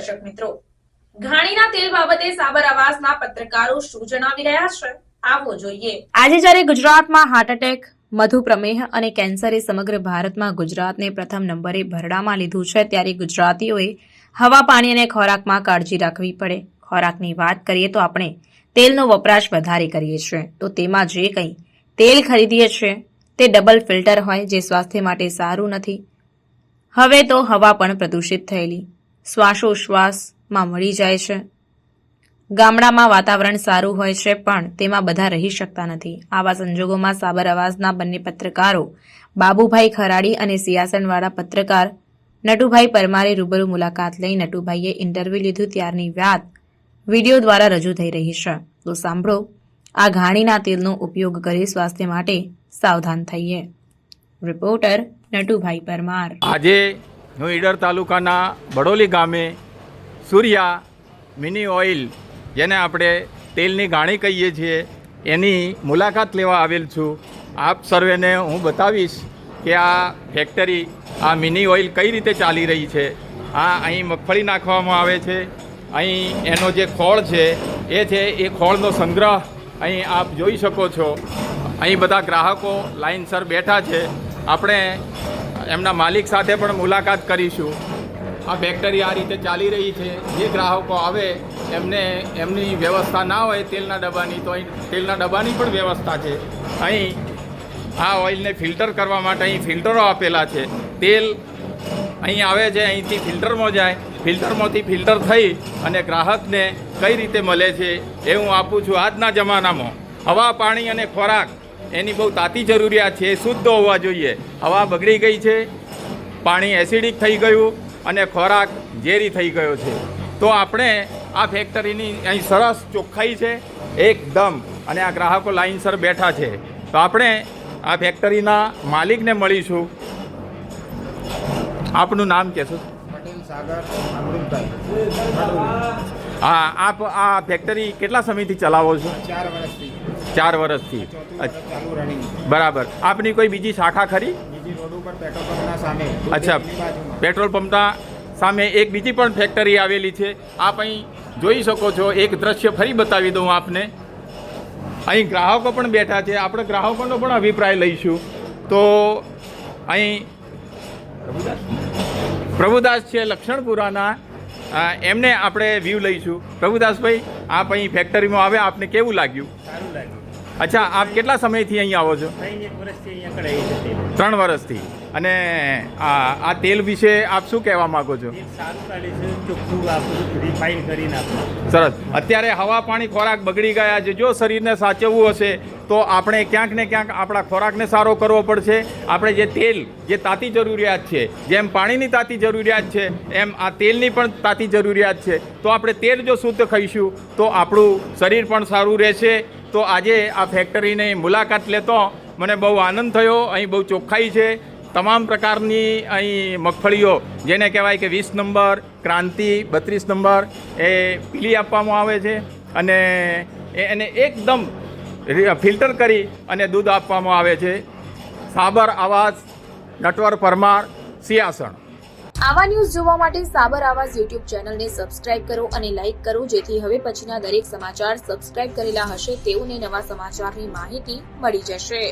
દર્શક મિત્રો, ઘાણીના તેલ બાબતે સાબર આવાસના પત્રકારો શું જણાવી રહ્યા છે, આવો જોઈએ। આજે જ્યારે ગુજરાતમાં હાર્ટ એટેક, મધુપ્રમેહ અને કેન્સરે સમગ્ર ભારતમાં ગુજરાતને પ્રથમ નંબરે ભરડામાં લીધું છે, ત્યારે ગુજરાતીઓએ હવા, પાણી અને ખોરાકમાં કાળજી રાખવી પડે। ખોરાકની વાત કરીએ તો આપણે તેલનો વપરાશ વધારે કરીએ છીએ, તો તેમાં જે કંઈ તેલ ખરીદીએ છીએ તે ડબલ ફિલ્ટર હોય, જે સ્વાસ્થ્ય માટે સારું નથી। હવે તો હવા પણ પ્રદૂષિત થયેલી શ્વાસોશ્વાસમાં મળી જાય છે। ગામડામાં વાતાવરણ સારું હોય છે, પણ તેમાં બધા રહી શકતા નથી। આવા સંજોગોમાં સાબર આવાસના બંને પત્રકારો બાબુભાઈ ખરાડી અને સિયાસણવાળા પત્રકાર નટુભાઈ પરમારે રૂબરૂ મુલાકાત લઈ નટુભાઈએ ઇન્ટરવ્યૂ લીધું ત્યારની વાત વિડીયો દ્વારા રજૂ થઈ રહી છે। તો સાંભળો, આ ઘાણીના તેલનો ઉપયોગ કરી સ્વાસ્થ્ય માટે સાવધાન થઈએ। રિપોર્ટર નટુભાઈ પરમાર। આજે હું ઈડર તાલુકાના બડોલી ગામે સૂર્યા મિની ઓઇલ, જેને આપણે તેલની ઘાણી કહીએ છીએ, એની મુલાકાત લેવા આવેલ છું। આપ સર્વેને હું બતાવીશ કે આ ફેક્ટરી, આ મિની ઓઇલ કઈ રીતે ચાલી રહી છે। અહીં મગફળી નાખવામાં આવે છે, અહીં એનો જે ખોળ છે એ ખોળનો સંગ્રહ અહીં આપ જોઈ શકો છો। અહીં બધા ગ્રાહકો લાઇનસર બેઠા છે। આપણે એમના માલિક સાથે પણ મુલાકાત કરીશું। આ ફેક્ટરી આ રીતે ચાલી રહી છે। જે ગ્રાહકો આવે એમને એમની વ્યવસ્થા ના હોય તેલના ડબ્બાની, તો અહીં તેલના ડબ્બાની પણ વ્યવસ્થા છે। અહીં આ ઓઇલને ફિલ્ટર કરવા માટે અહીં ફિલ્ટરો આપેલા છે। તેલ અહીં આવે છે, અહીંથી ફિલ્ટરમાં જાય, ફિલ્ટરમાંથી ફિલ્ટર થઈ અને ગ્રાહકને કઈ રીતે મળે છે એ હું આપું છું। આજના જમાનામાં હવા, પાણી અને ખોરાક એની બહુ તાતી જરૂરિયાત છે। એ શુદ્ધ હોવા જોઈએ। હવા બગડી ગઈ છે, પાણી એસિડિક થઈ ગયું અને ખોરાક ઝેરી થઈ ગયો છે। તો આપણે આ ફેક્ટરીની અહીં સરસ ચોખ્ખાઈ છે એકદમ, અને આ ગ્રાહકો લાઇનસર બેઠા છે। તો આપણે આ ફેક્ટરીના માલિકને મળીશું। આપનું નામ કહેશો? પટેલ સાગર અમૃતભાઈ। હા, આપ આ ફેક્ટરી કેટલા સમયથી ચલાવો છો? 4 વર્ષથી। 4 વર્ષથી। ચાલુ રનિંગ। બરાબર। આપની કોઈ બીજી શાખા ખરી? બીજી રોડ ઉપર પેટ્રોલ પંપના સામે। અચ્છા, પેટ્રોલ પંપના સામે એક બીજી પણ ફેક્ટરી આવેલી છે। આપ અહીં જોઈ શકો છો। એક દ્રશ્ય ફરી બતાવી દઉં આપને। અહીં ગ્રાહકો પણ બેઠા છે, આપણે ગ્રાહકોનો પણ અભિપ્રાય લઈશું। તો અહીં પ્રભુદાસ છે લક્ષણપુરાના, એમને આપણે વ્યૂ લઈશું। પ્રભુદાસભાઈ, આપ અહીં ફેક્ટરીમાં આવે, આપને કેવું લાગ્યું? સારું લાગ્યું। અચ્છા, આપ કેટલા સમયથી અહીં આવો છો? 1 વર્ષથી અહીંયા કઢાઈ છે તેલ। 3 વર્ષથી। અને આ તેલ વિશે આપ શું કહેવા માગો છો? તેલ સારું કાઢે છે, ચોખ્ખું આપણું રિફાઇન કરીને આપે। સરસ। અત્યારે હવા, પાણી, ખોરાક બગડી ગયા છે। જો શરીરને સાચવવું હશે તો આપણે ક્યાંક ને ક્યાંક આપણા ખોરાકને સારો કરવો પડશે। આપણે જે તેલ, જે તાતી જરૂરિયાત છે, જેમ પાણીની તાતી જરૂરિયાત છે, એમ આ તેલની પણ તાતી જરૂરિયાત છે। તો આપણે તેલ જો શુદ્ધ ખાઈશું તો આપણું શરીર પણ સારું રહેશે। તો આજે આ ફેક્ટરીની મુલાકાત લેતો મને બહુ આનંદ થયો। અહીં બહુ ચોખ્ખાઈ છે। તમામ પ્રકારની અહીં મગફળીઓ, જેને કહેવાય કે 20 નંબર, ક્રાંતિ 32 નંબર, એ પીલી આપવામાં આવે છે અને એને એકદમ ફિલ્ટર કરી અને દૂધ આપવામાં આવે છે। સાબર આવાસ, નટવર પરમાર, સિયાસણ। આવા ન્યૂઝ જોવા માટે સાબર આવાસ યુટ્યુબ ચેનલને સબસ્ક્રાઇબ કરો અને લાઇક કરો, જેથી હવે પછીના દરેક સમાચાર સબસ્ક્રાઇબ કરેલા હશે તેઓને નવા સમાચારની માહિતી મળી જશે।